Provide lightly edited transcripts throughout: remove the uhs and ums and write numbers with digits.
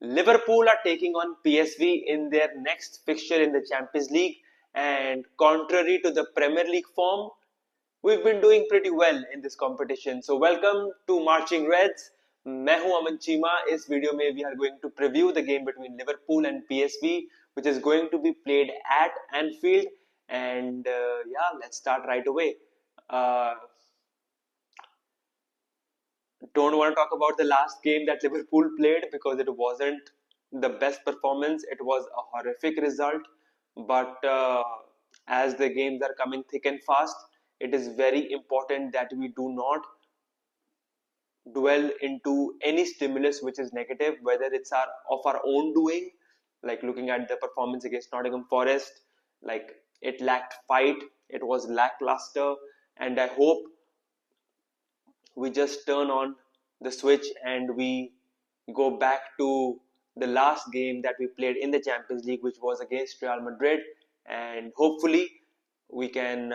Liverpool are taking on PSV in their next fixture in the Champions League, and contrary to the Premier League form, we've been doing pretty well in this competition. So welcome to Marching Reds. मैं हूं अमन चीमा. इस video में we are going to preview the game between Liverpool and PSV, which is going to be played at Anfield. And yeah, let's start right away. Uh, don't want to talk about the last game that Liverpool played because it wasn't the best performance. It was a horrific result. But as the games are coming thick and fast, it is very important that we do not dwell into any stimulus which is negative, whether it's of our own doing, like looking at the performance against Nottingham Forest, like it lacked fight, it was lackluster, and I hope we just turn on the switch and we go back to the last game that we played in the Champions League, which was against Real Madrid, and hopefully we can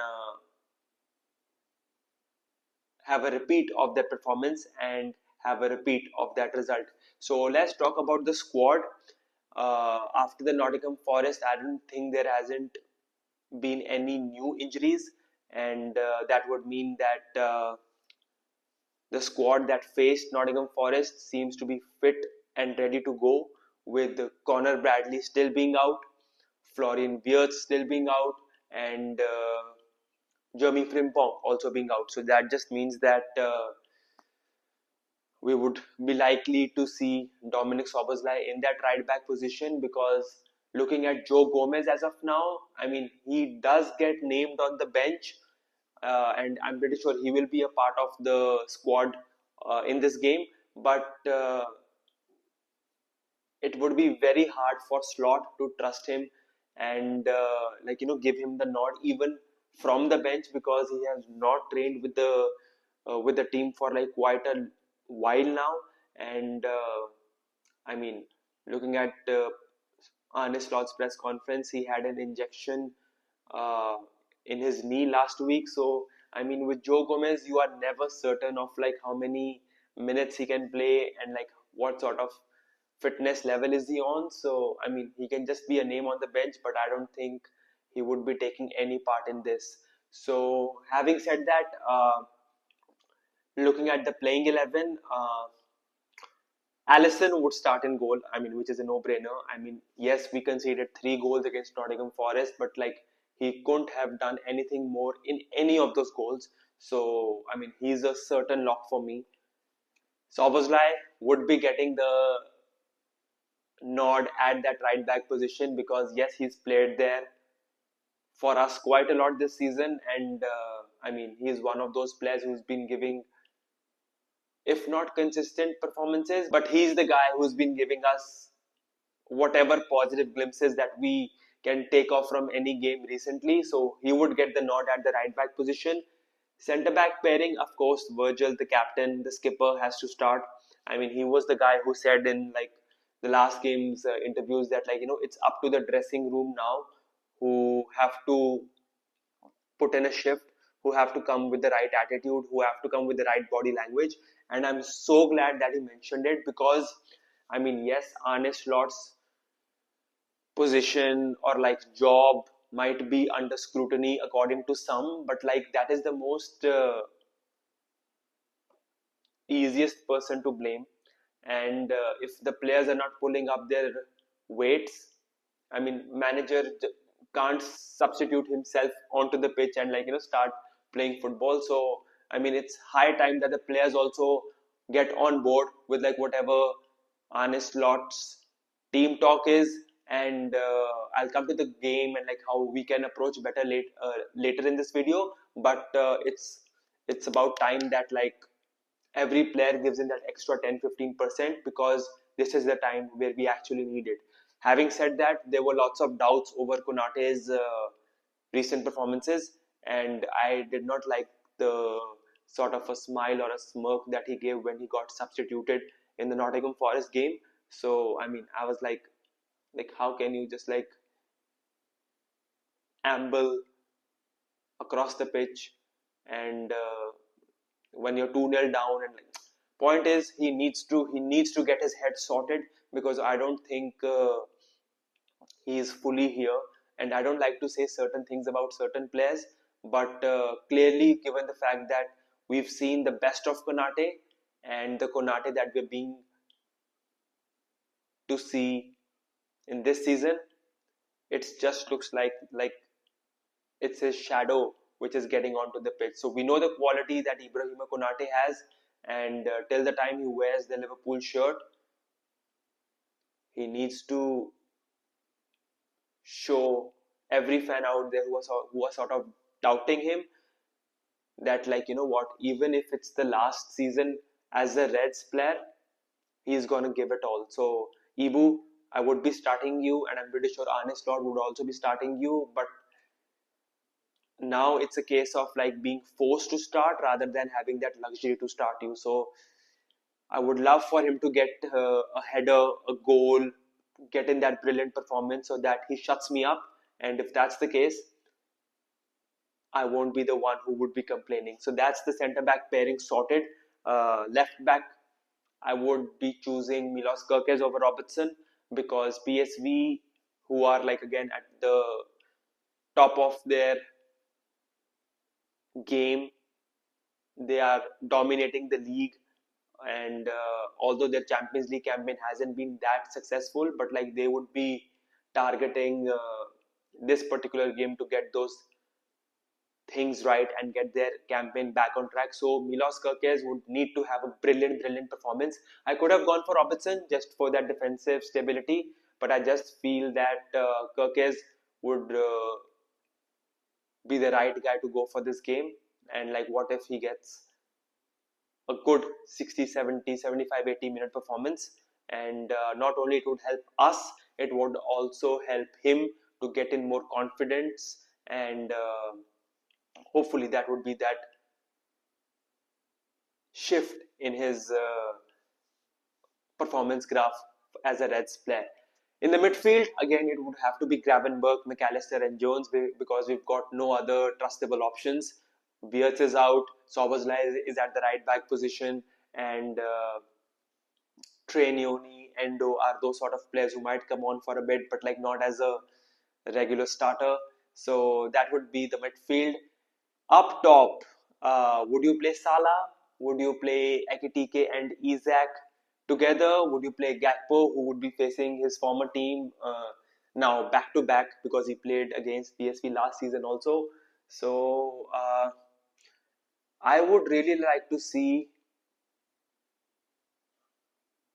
have a repeat of that performance and have a repeat of that result. So let's talk about the squad. After the Nottingham Forest, I don't think there hasn't been any new injuries, and that would mean that the squad that faced Nottingham Forest seems to be fit and ready to go, with Connor Bradley still being out, Florian Wirtz still being out, and Jeremy Frimpong also being out. So that just means that we would be likely to see Dominic Szoboszlai in that right back position, because looking at Joe Gomez as of now, I mean, he does get named on the bench, and I'm pretty sure he will be a part of the squad in this game. But it would be very hard for Slot to trust him and give him the nod even from the bench, because he has not trained with the team for like quite a while now. And I mean, looking at Arne Slot's press conference, he had an injection uh, in his knee last week. So I mean, with Joe Gomez, you are never certain of like how many minutes he can play and like what sort of fitness level is he on. So I mean, he can just be a name on the bench, but I don't think he would be taking any part in this. So having said that, looking at the playing 11, Allison would start in goal. I mean, which is a no-brainer. I mean, yes, we conceded 3 goals against Nottingham Forest, but like he couldn't have done anything more in any of those goals. So I mean, he's a certain lock for me. Szoboszlai would be getting the nod at that right back position, because yes, he's played there for us quite a lot this season, and I mean, he's one of those players who's been giving, if not consistent performances, but he's the guy who's been giving us whatever positive glimpses that we can take off from any game recently. So he would get the nod at the right back position. Centre back pairing, of course, Virgil, the captain, the skipper, has to start. I mean, he was the guy who said in like the last game's interviews that it's up to the dressing room now, who have to put in a shift, who have to come with the right attitude, who have to come with the right body language. And I'm so glad that he mentioned it, because I mean, yes, Arne Slot's position or like job might be under scrutiny according to some, but like that is the most easiest person to blame. And if the players are not pulling up their weights, I mean, manager can't substitute himself onto the pitch and start playing football. So I mean, it's high time that the players also get on board with like whatever Arne Slot's team talk is. And I'll come to the game and like how we can approach better later in this video. But it's about time that like every player gives in that extra 10-15%, because this is the time where we actually need it. Having said that, there were lots of doubts over Konate's recent performances, and I did not like the sort of a smile or a smirk that he gave when he got substituted in the Nottingham Forest game. So I mean, I was like how can you just like amble across the pitch and when you're 2-0 down, and like point is he needs to get his head sorted, because I don't think he is fully here. And I don't like to say certain things about certain players, but clearly, given the fact that we've seen the best of Konate and the Konate that we're being to see in this season, it just looks like it's his shadow which is getting onto the pitch. So we know the quality that Ibrahima Konate has, and till the time he wears the Liverpool shirt, he needs to show every fan out there who was sort of doubting him that, like, you know what, even if it's the last season as a Reds player, he's gonna give it all. So Ibu, I would be starting you, and I'm pretty sure Arne Slot would also be starting you, but now it's a case of like being forced to start rather than having that luxury to start you. So I would love for him to get a header, a goal, get in that brilliant performance so that he shuts me up. And if that's the case, I won't be the one who would be complaining. So that's the centre back pairing sorted. Left back, I would be choosing Milos Kerkez over Robertson, because PSV, who are like again at the top of their game, they are dominating the league, and although their Champions League campaign hasn't been that successful, but like they would be targeting this particular game to get those things right and get their campaign back on track. So Milos Kerkez would need to have a brilliant performance. I could have gone for Robertson just for that defensive stability, but I just feel that Kerkez would be the right guy to go for this game. And like, what if he gets a good 60, 70, 75, 80-minute performance? And not only it would help us, it would also help him to get in more confidence, and hopefully that would be that shift in his performance graph as a Reds player. In the midfield, again, it would have to be Gravenberch, McAllister, and Jones, because we've got no other trustable options. Wirtz is out, Soboslai is at the right back position, and Trainioni, Endo are those sort of players who might come on for a bit, but like not as a regular starter. So that would be the midfield. Up top, would you play Salah? Would you play Ekitike and Isak together? Would you play Gakpo, who would be facing his former team now back to back, because he played against PSV last season also? So I would really like to see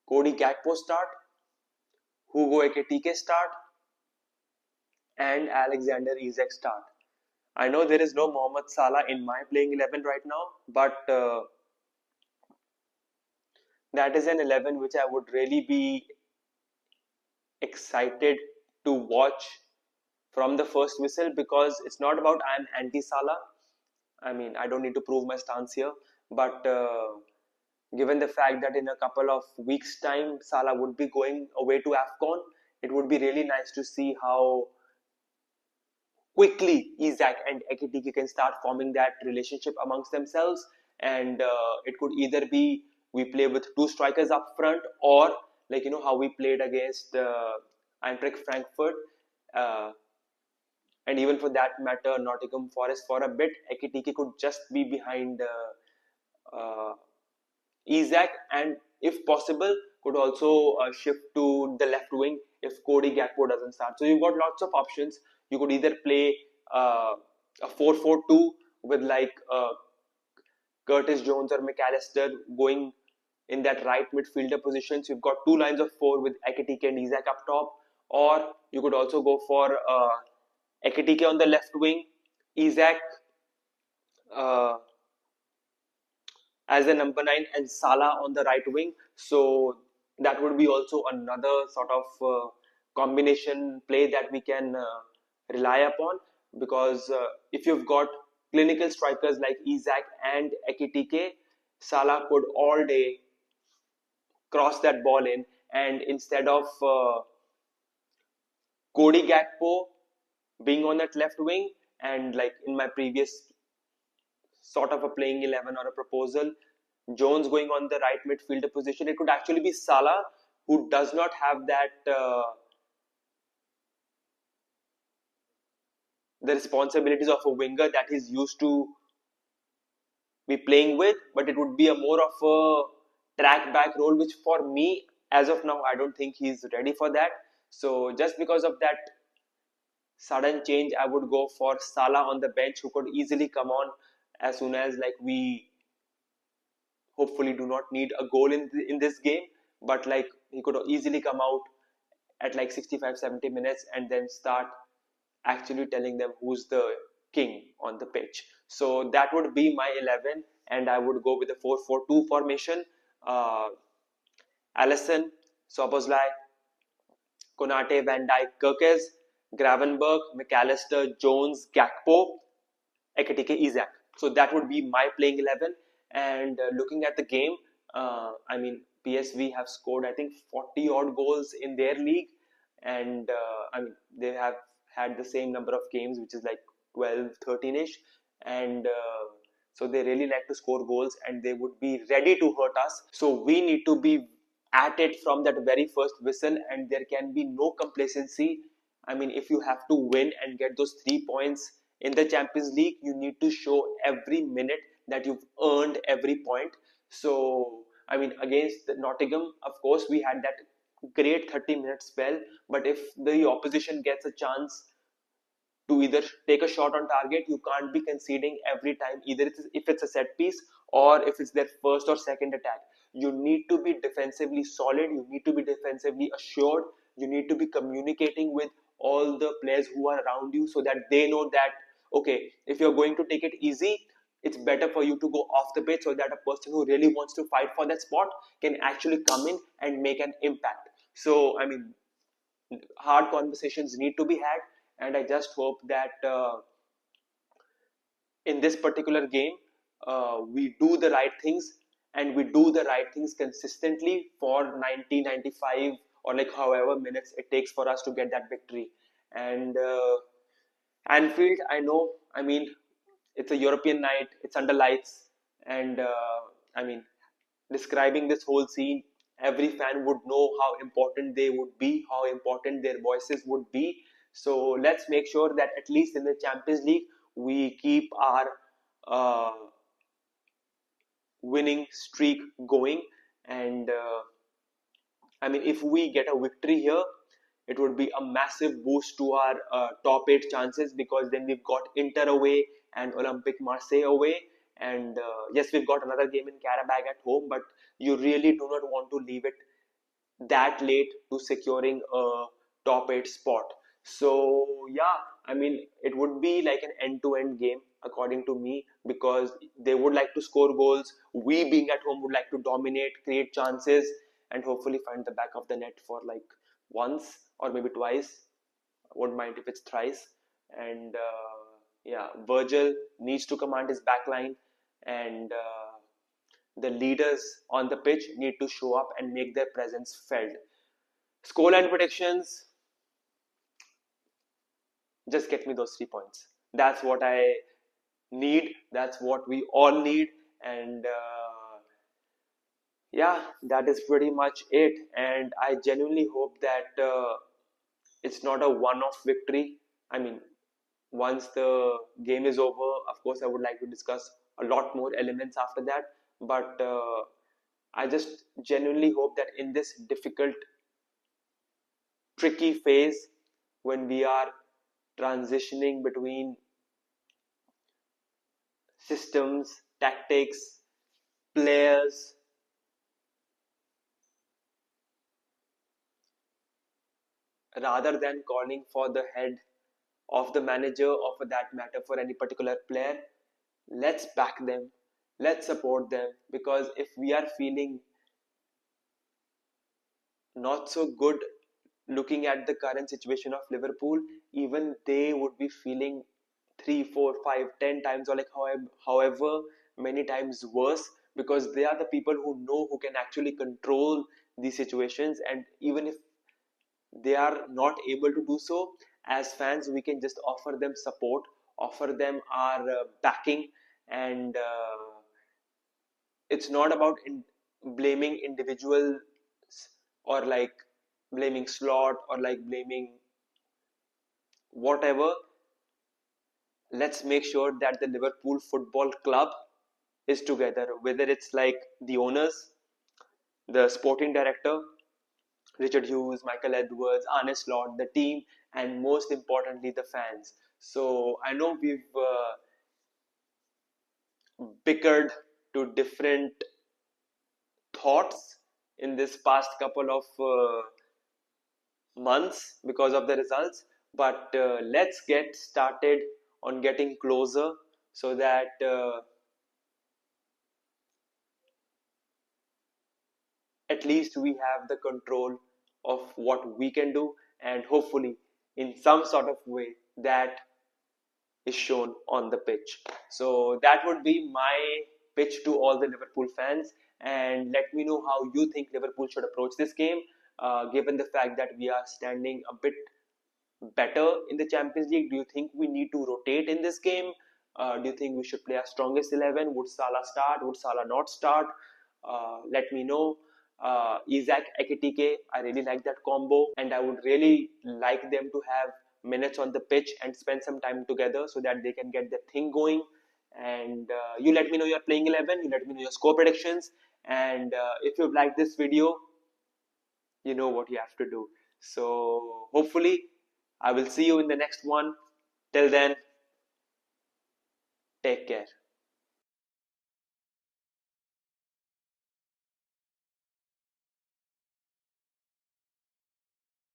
Cody Gakpo start, Hugo Ekitike start, and Alexander Isak start. I know there is no Mohamed Salah in my playing 11 right now, but that is an 11 which I would really be excited to watch from the first whistle, because it's not about I'm anti-Salah. I mean, I don't need to prove my stance here, but given the fact that in a couple of weeks' time Salah would be going away to AFCON, it would be really nice to see how quickly Isak and Ekitike can start forming that relationship amongst themselves. And it could either be we play with two strikers up front, or like, you know, how we played against Eintracht Frankfurt, uh, and even for that matter Nottingham Forest for a bit. Ekitike could just be behind Isak, and if possible could also shift to the left wing if Cody Gakpo doesn't start. So you've got lots of options. You could either play a 4-4-2 with like Curtis Jones or McAllister going in that right midfielder position. So you've got two lines of four with Ekitike and Isak up top. Or you could also go for Ekitike on the left wing, Isak as the number 9, and Salah on the right wing. So that would be also another sort of combination play that we can rely upon, because if you've got clinical strikers like Isak and Ekitike, Salah could all day cross that ball in, and instead of Cody Gakpo being on that left wing, and like in my previous sort of a playing 11 or a proposal, Jones going on the right midfielder position, it could actually be Salah who does not have that the responsibilities of a winger that he's used to be playing with, but it would be a more of a track back role, which for me, as of now, I don't think he's ready for that. So just because of that sudden change, I would go for Salah on the bench, who could easily come on as soon as like we hopefully do not need a goal in this game, but like he could easily come out at like 65-70 minutes and then start actually telling them who's the king on the pitch. So that would be my 11, and I would go with the 4-4-2 formation. uh, Allison, Soboslai, Konate, Van Dijk, Kirkes, Gravenberg, McAllister, Jones, Gakpo, Ekitike, Isaac. So that would be my playing 11. And looking at the game, I mean, PSV have scored, I think, 40 odd goals in their league. And I mean, they have had the same number of games, which is like 12, 13 ish. And so they really like to score goals and they would be ready to hurt us. So we need to be at it from that very first whistle, and there can be no complacency. I mean, if you have to win and get those 3 points in the Champions League, you need to show every minute that you've earned every point. So, I mean, against Nottingham, of course, we had that great 30-minute spell, but if the opposition gets a chance to either take a shot on target, you can't be conceding every time, either if it's a set piece or if it's their first or second attack. You need to be defensively solid, you need to be defensively assured, you need to be communicating with all the players who are around you so that they know that, okay, if you're going to take it easy, it's better for you to go off the pitch so that a person who really wants to fight for that spot can actually come in and make an impact. So, I mean, hard conversations need to be had, and I just hope that in this particular game we do the right things, and we do the right things consistently for 90, 95, or like however minutes it takes for us to get that victory. And Anfield, I know, I mean, it's a European night, it's under lights, and I mean, describing this whole scene, every fan would know how important they would be, how important their voices would be. So let's make sure that at least in the Champions League, we keep our uh, winning streak going. And I mean, if we get a victory here, it would be a massive boost to our top eight chances, because then we've got Inter away and Olympique Marseille away. And yes, we've got another game in Karabag at home, but you really do not want to leave it that late to securing a top eight spot. So yeah, I mean, it would be like an end-to-end game according to me, because they would like to score goals. We being at home would like to dominate, create chances, and hopefully find the back of the net for like once or maybe twice. Won't mind if it's thrice. And yeah, Virgil needs to command his back line, and the leaders on the pitch need to show up and make their presence felt. Scoreline predictions, just get me those 3 points. That's what I need. That's what we all need. And yeah, that is pretty much it. And I genuinely hope that it's not a one off victory. I mean, once the game is over, of course, I would like to discuss a lot more elements after that. But I just genuinely hope that in this difficult, tricky phase, when we are transitioning between systems, tactics, players, rather than calling for the head of the manager or for that matter for any particular player, let's back them, let's support them, because if we are feeling not so good looking at the current situation of Liverpool, even they would be feeling 3, 4, 5, 10 times, or like however many times worse, because they are the people who know, who can actually control these situations. And even if they are not able to do so, as fans, we can just offer them support, offer them our backing. And it's not about blaming individuals or like blaming slot or like blaming whatever. Let's make sure that the Liverpool Football Club is together, whether it's like the owners, the sporting director, Richard Hughes, Michael Edwards, Arne Slot, the team, and most importantly, the fans. So I know we've bickered to different thoughts in this past couple of months because of the results, but let's get started on getting closer so that at least we have the control of what we can do, and hopefully in some sort of way that is shown on the pitch. So that would be my pitch to all the Liverpool fans, and let me know how you think Liverpool should approach this game, given the fact that we are standing a bit better in the Champions League. Do you think we need to rotate in this game? Do you think we should play our strongest 11? Would Salah start? Would Salah not start? Let me know. Isaac Ekitike, I really like that combo, and I would really like them to have minutes on the pitch and spend some time together so that they can get the thing going. And you let me know your playing 11, you let me know your score predictions, and if you've liked this video, you know what you have to do. So hopefully I will see you in the next one. Till then, take care.